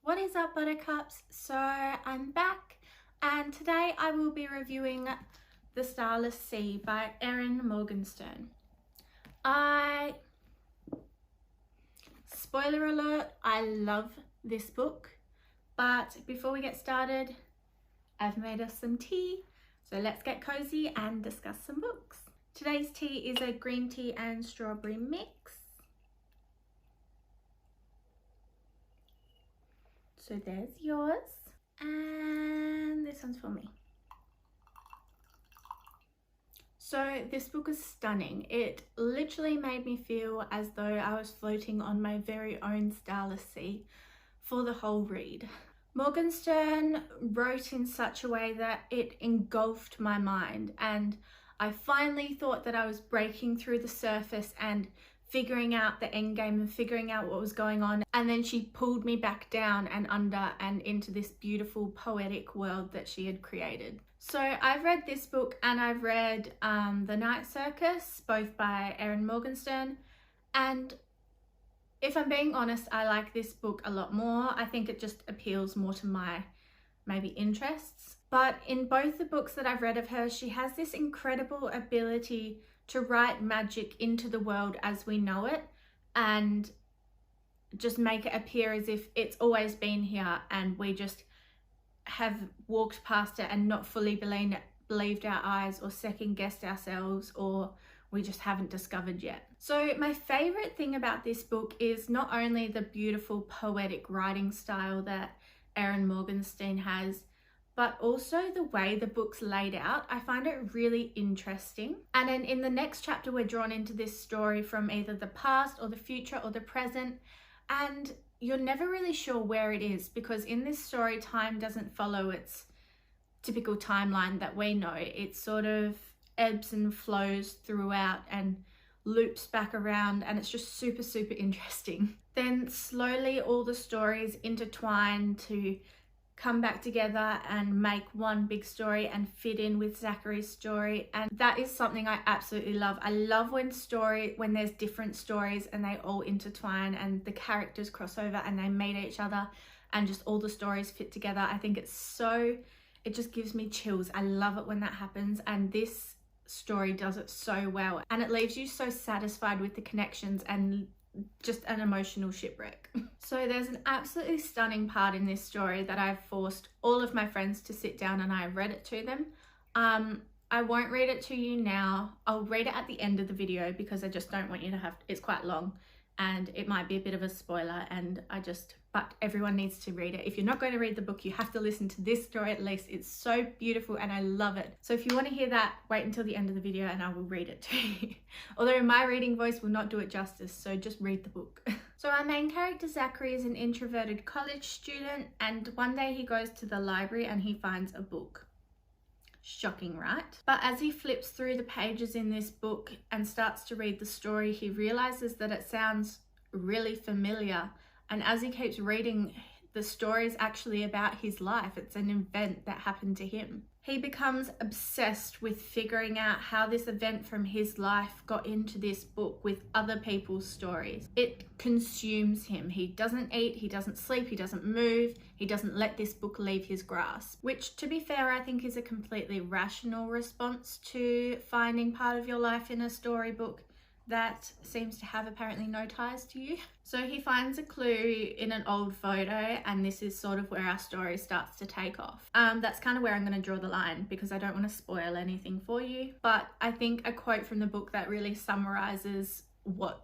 What is up, buttercups? So I'm back and today I will be reviewing The Starless Sea by Erin Morgenstern. Spoiler alert, I love this book, but before we get started, I've made us some tea, so let's get cozy and discuss some books. Today's tea is a green tea and strawberry mix. So there's yours, and this one's for me. So this book is stunning. It literally made me feel as though I was floating on my very own Starless Sea for the whole read. Morgenstern wrote in such a way that it engulfed my mind, and I finally thought that I was breaking through the surface and figuring out the end game and figuring out what was going on, and then she pulled me back down and under and into this beautiful poetic world that she had created. So I've read this book and I've read The Night Circus, both by Erin Morgenstern, and if I'm being honest, I like this book a lot more. I think it just appeals more to my maybe interests. But in both the books that I've read of her, she has this incredible ability to write magic into the world as we know it and just make it appear as if it's always been here and we just have walked past it and not fully believed our eyes or second guessed ourselves, or we just haven't discovered yet. So my favorite thing about this book is not only the beautiful poetic writing style that Erin Morgenstern has, but also the way the book's laid out. I find it really interesting. And then in the next chapter, we're drawn into this story from either the past or the future or the present, and you're never really sure where it is, because in this story, time doesn't follow its typical timeline that we know. It sort of ebbs and flows throughout and loops back around, and it's just super interesting. Then slowly all the stories intertwine to come back together and make one big story and fit in with Zachary's story, and that is something I absolutely love. I love when there's different stories and they all intertwine and the characters cross over and they meet each other and just all the stories fit together. I think it just gives me chills. I love it when that happens, and this story does it so well, and it leaves you so satisfied with the connections and just an emotional shipwreck. So there's an absolutely stunning part in this story that I've forced all of my friends to sit down and I've read it to them. I won't read it to you now. I'll read it at the end of the video because I just don't want you to have, it's quite long and it might be a bit of a spoiler, but everyone needs to read it. If you're not going to read the book, you have to listen to this story at least. It's so beautiful and I love it. So if you want to hear that, wait until the end of the video and I will read it to you. Although my reading voice will not do it justice, so just read the book. So our main character, Zachary, is an introverted college student, and one day he goes to the library and he finds a book. Shocking, right? But as he flips through the pages in this book and starts to read the story, he realizes that it sounds really familiar. And as he keeps reading, the story is actually about his life. It's an event that happened to him. He becomes obsessed with figuring out how this event from his life got into this book with other people's stories. It consumes him. He doesn't eat, he doesn't sleep, he doesn't move, he doesn't let this book leave his grasp. Which, to be fair, I think is a completely rational response to finding part of your life in a storybook that seems to have apparently no ties to you. So he finds a clue in an old photo, and this is sort of where our story starts to take off. That's kind of where I'm going to draw the line because I don't want to spoil anything for you, but I think a quote from the book that really summarizes what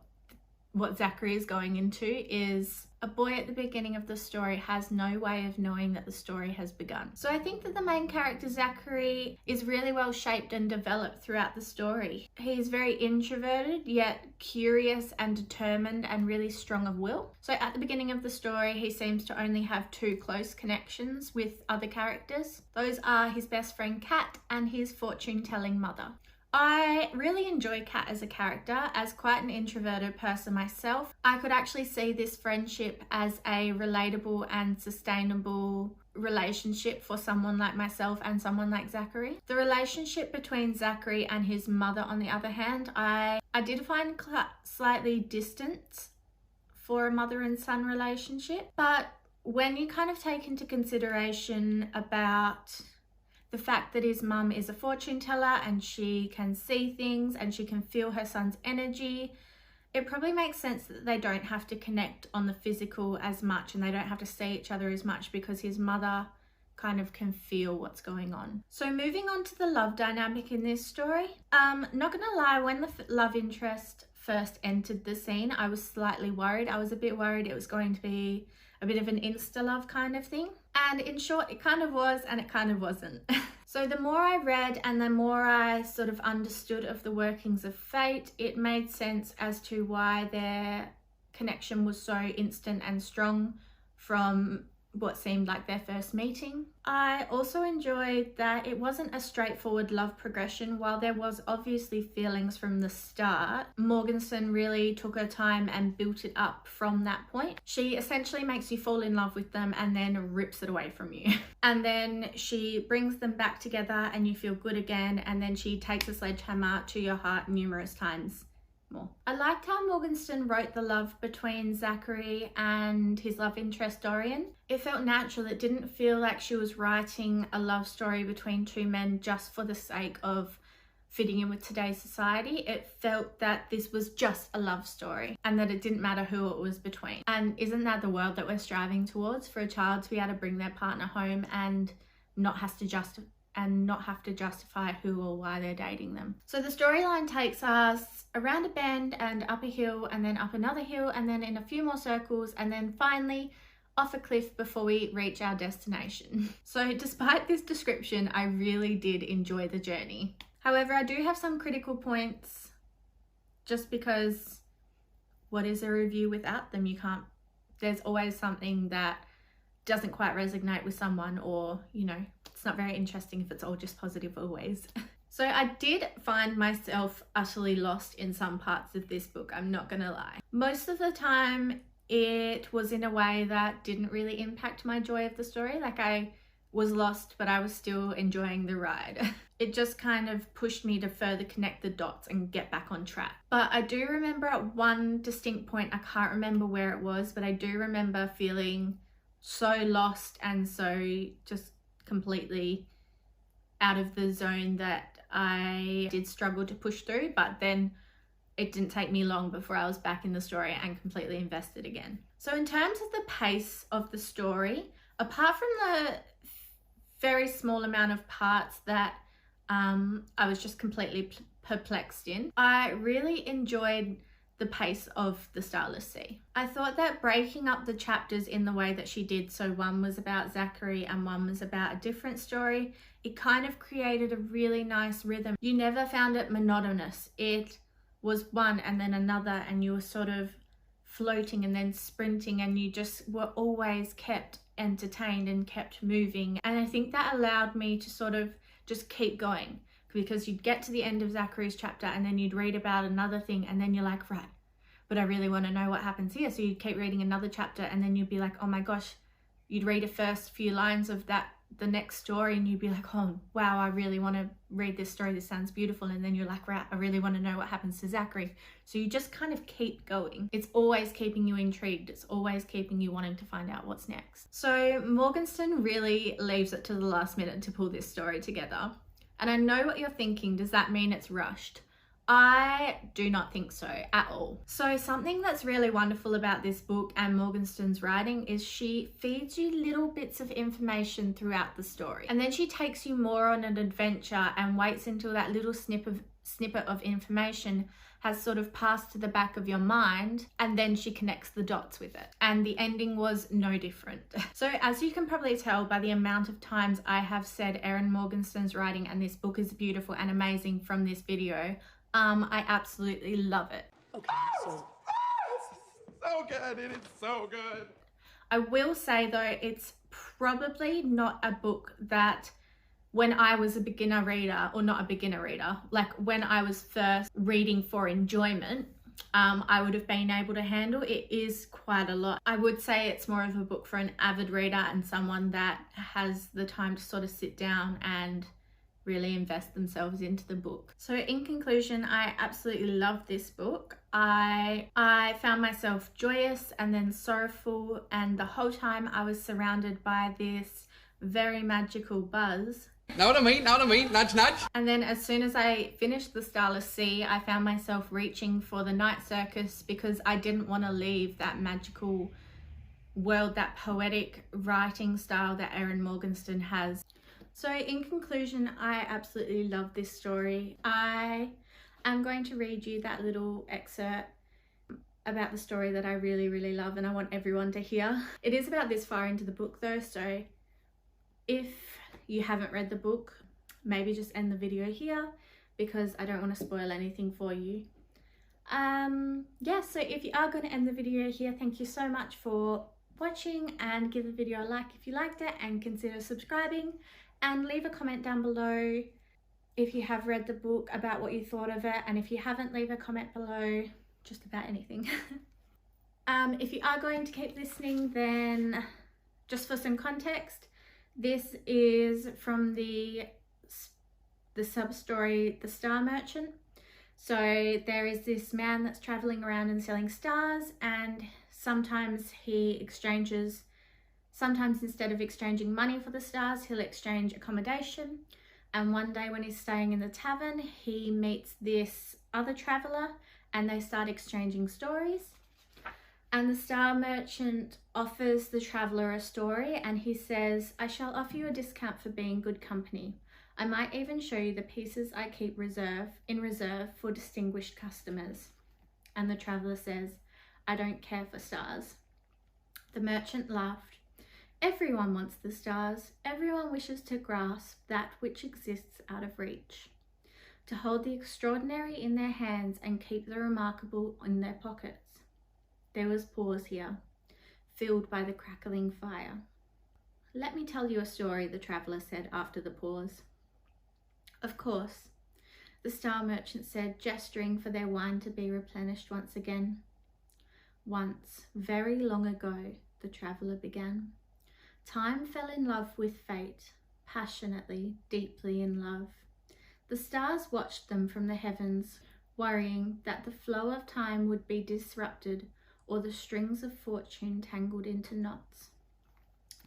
Zachary is going into is, "A boy at the beginning of the story has no way of knowing that the story has begun." So I think that the main character, Zachary, is really well shaped and developed throughout the story. He's very introverted, yet curious and determined and really strong of will. So at the beginning of the story, he seems to only have two close connections with other characters. Those are his best friend Kat and his fortune-telling mother. I really enjoy Kat as a character. As quite an introverted person myself, I could actually see this friendship as a relatable and sustainable relationship for someone like myself and someone like Zachary. The relationship between Zachary and his mother, on the other hand, I did find slightly distant for a mother and son relationship, but when you kind of take into consideration about the fact that his mum is a fortune teller and she can see things and she can feel her son's energy, it probably makes sense that they don't have to connect on the physical as much and they don't have to see each other as much because his mother kind of can feel what's going on. So moving on to the love dynamic in this story. Not gonna lie, when the love interest first entered the scene, I was slightly worried. I was a bit worried it was going to be a bit of an insta love kind of thing. And in short, it kind of was and it kind of wasn't. So the more I read and the more I sort of understood of the workings of fate, it made sense as to why their connection was so instant and strong from what seemed like their first meeting. I also enjoyed that it wasn't a straightforward love progression. While there was obviously feelings from the start, Morgenstern really took her time and built it up from that point. She essentially makes you fall in love with them and then rips it away from you. And then she brings them back together and you feel good again, and then she takes a sledgehammer to your heart numerous times more. I liked how Morgenstern wrote the love between Zachary and his love interest Dorian. It felt natural. It didn't feel like she was writing a love story between two men just for the sake of fitting in with today's society. It felt that this was just a love story and that it didn't matter who it was between. And isn't that the world that we're striving towards, for a child to be able to bring their partner home and not have to justify who or why they're dating them. So the storyline takes us around a bend and up a hill and then up another hill and then in a few more circles and then finally off a cliff before we reach our destination. So despite this description, I really did enjoy the journey. However, I do have some critical points, just because what is a review without them? There's always something that doesn't quite resonate with someone, or, you know, it's not very interesting if it's all just positive always. So I did find myself utterly lost in some parts of this book, I'm not gonna lie. Most of the time it was in a way that didn't really impact my joy of the story. Like, I was lost, but I was still enjoying the ride. It just kind of pushed me to further connect the dots and get back on track. But I do remember at one distinct point, I can't remember where it was, but I do remember feeling so lost and so just completely out of the zone that I did struggle to push through, but then it didn't take me long before I was back in the story and completely invested again. So in terms of the pace of the story, apart from the very small amount of parts that I was just completely perplexed in, I really enjoyed the pace of the Starless Sea. I thought that breaking up the chapters in the way that she did, so one was about Zachary and one was about a different story, it kind of created a really nice rhythm. You never found it monotonous. It was one and then another, and you were sort of floating and then sprinting, and you just were always kept entertained and kept moving. And I think that allowed me to sort of just keep going, because you'd get to the end of Zachary's chapter and then you'd read about another thing and then you're like, right, but I really want to know what happens here. So you'd keep reading another chapter and then you'd be like, oh my gosh, you'd read the first few lines of the next story and you'd be like, oh wow, I really want to read this story, this sounds beautiful. And then you're like, right, I really want to know what happens to Zachary. So you just kind of keep going. It's always keeping you intrigued. It's always keeping you wanting to find out what's next. So Morgenstern really leaves it to the last minute to pull this story together. And I know what you're thinking, does that mean it's rushed? I do not think so at all. So something that's really wonderful about this book and Morgenstern's writing is she feeds you little bits of information throughout the story. And then she takes you more on an adventure and waits until that little snippet of information has sort of passed to the back of your mind, and then she connects the dots with it. And the ending was no different. So as you can probably tell by the amount of times I have said Erin Morgenstern's writing and this book is beautiful and amazing from this video, I absolutely love it. Okay, so good, it is so good. I will say though, it's probably not a book that when I was a beginner reader, or not a beginner reader, like when I was first reading for enjoyment, I would have been able to handle. It is quite a lot. I would say it's more of a book for an avid reader and someone that has the time to sort of sit down and really invest themselves into the book. So in conclusion, I absolutely love this book. I found myself joyous and then sorrowful, and the whole time I was surrounded by this very magical buzz. Know what I mean? Know what I mean? Nudge, nudge. And then as soon as I finished the Starless Sea, I found myself reaching for the Night Circus because I didn't want to leave that magical world, that poetic writing style that Erin Morgenstern has. So in conclusion, I absolutely love this story. I am going to read you that little excerpt about the story that I really, really love and I want everyone to hear. It is about this far into the book though, so if you haven't read the book, maybe just end the video here because I don't want to spoil anything for you. Yeah, so if you are going to end the video here, thank you so much for watching, and give the video a like if you liked it, and consider subscribing, and leave a comment down below if you have read the book about what you thought of it, and if you haven't, leave a comment below just about anything. If you are going to keep listening, then just for some context, this is from the sub-story The Star Merchant. So there is this man that's traveling around and selling stars, and sometimes instead of exchanging money for the stars, he'll exchange accommodation. And one day when he's staying in the tavern, he meets this other traveller and they start exchanging stories. And the Star Merchant offers the traveller a story, and he says, "I shall offer you a discount for being good company. I might even show you the pieces I keep in reserve for distinguished customers." And the traveller says, "I don't care for stars." The merchant laughed. "Everyone wants the stars. Everyone wishes to grasp that which exists out of reach, to hold the extraordinary in their hands and keep the remarkable in their pockets." There was pause here, filled by the crackling fire. "Let me tell you a story," the traveller said after the pause. "Of course," the Star Merchant said, gesturing for their wine to be replenished once again. "Once, very long ago," the traveller began, "time fell in love with fate, passionately, deeply in love. The stars watched them from the heavens, worrying that the flow of time would be disrupted or the strings of fortune tangled into knots.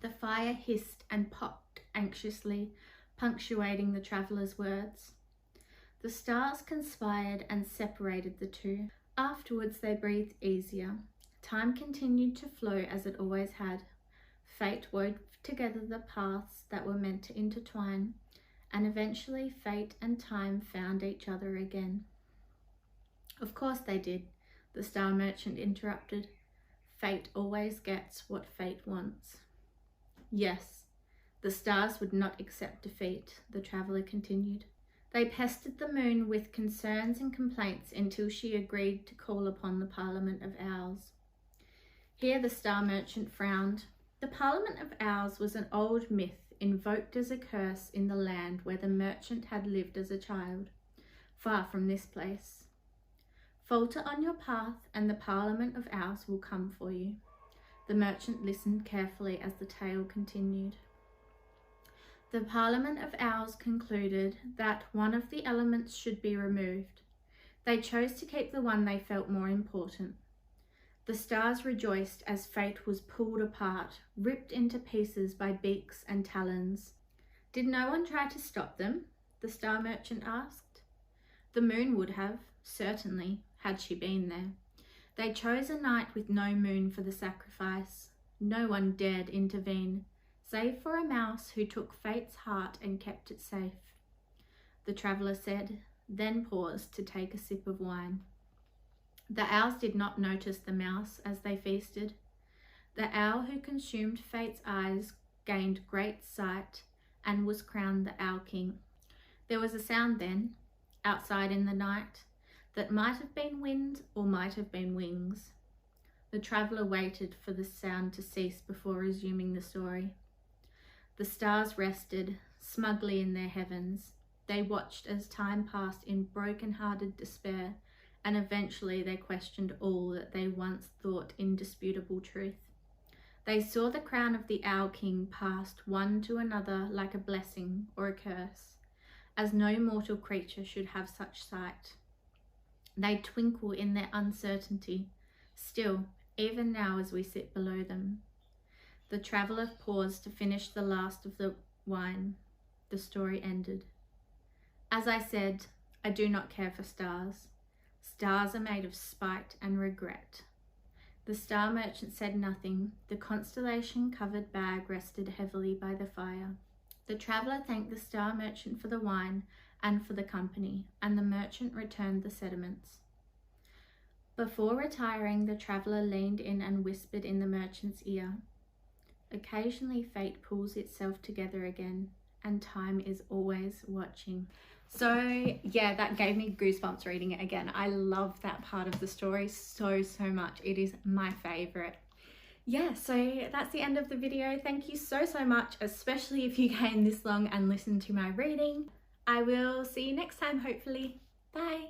The fire hissed and popped anxiously, punctuating the traveller's words. The stars conspired and separated the two. Afterwards they breathed easier. Time continued to flow as it always had. Fate wove together the paths that were meant to intertwine, and eventually fate and time found each other again." "Of course they did," the Star Merchant interrupted. "Fate always gets what fate wants." "Yes, the stars would not accept defeat," the traveller continued. "They pestered the moon with concerns and complaints until she agreed to call upon the Parliament of Owls." Here the Star Merchant frowned. The Parliament of Owls was an old myth invoked as a curse in the land where the merchant had lived as a child, far from this place. "Falter on your path and the Parliament of Owls will come for you." The merchant listened carefully as the tale continued. The Parliament of Owls concluded that one of the elements should be removed. They chose to keep the one they felt more important. The stars rejoiced as fate was pulled apart, ripped into pieces by beaks and talons. "Did no one try to stop them?" the Star Merchant asked. "The moon would have, certainly, had she been there. They chose a night with no moon for the sacrifice. No one dared intervene, save for a mouse who took fate's heart and kept it safe," the traveller said, then paused to take a sip of wine. The owls did not notice the mouse as they feasted. The owl who consumed fate's eyes gained great sight and was crowned the Owl King. There was a sound then, outside in the night, that might have been wind or might have been wings. The traveller waited for the sound to cease before resuming the story. The stars rested smugly in their heavens. They watched as time passed in broken-hearted despair, and eventually they questioned all that they once thought indisputable truth. They saw the crown of the Owl King passed one to another like a blessing or a curse, as no mortal creature should have such sight. They twinkle in their uncertainty, still, even now as we sit below them. The traveller paused to finish the last of the wine. The story ended. As I said, I do not care for stars. Stars are made of spite and regret. The star merchant said nothing. The constellation-covered bag rested heavily by the fire. The traveller thanked the star merchant for the wine and for the company, and the merchant returned the sediments. Before retiring, the traveller leaned in and whispered in the merchant's ear, "Occasionally fate pulls itself together again, and time is always watching." So yeah, that gave me goosebumps reading it again. I love that part of the story so much. It is my favorite. Yeah, so that's the end of the video. Thank you so much, especially if you came this long and listened to my reading. I will see you next time, hopefully. Bye.